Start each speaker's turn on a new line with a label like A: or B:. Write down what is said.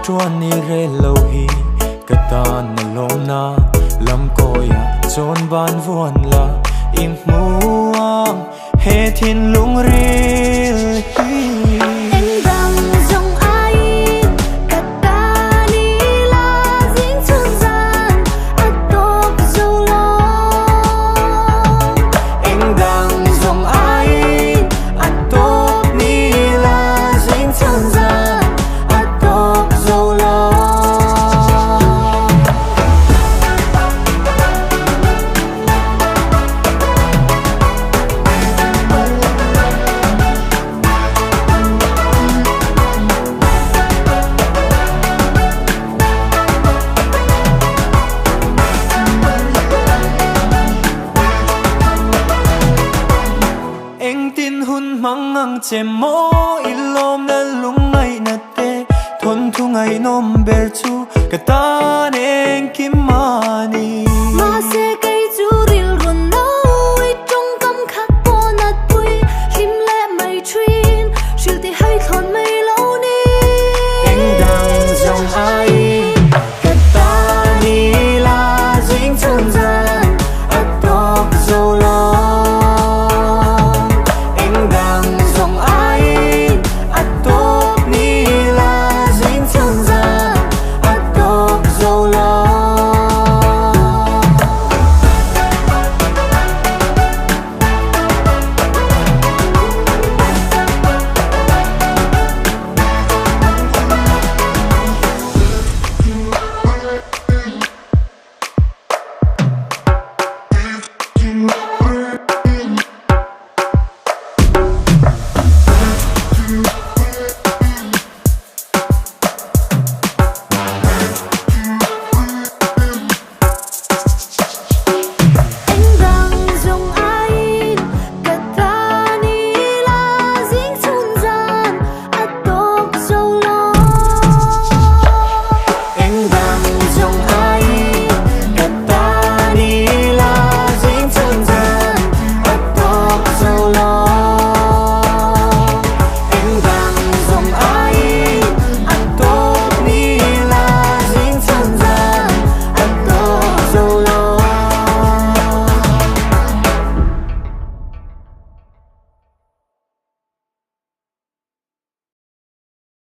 A: chuan ni re lo hi kata na lom na lam koya chon ban vuan la im muang he thin lung ril hi
B: anh đang dòng ai kata ni la ding chun gian atop zo lo
A: anh đang dòng ai atop ni la ding chun gian atop zo lo anh tin hun mang ngang chem mo ilom na lung ngay na te thon thu ngay nom ber chu kata neng kim mani
B: ma se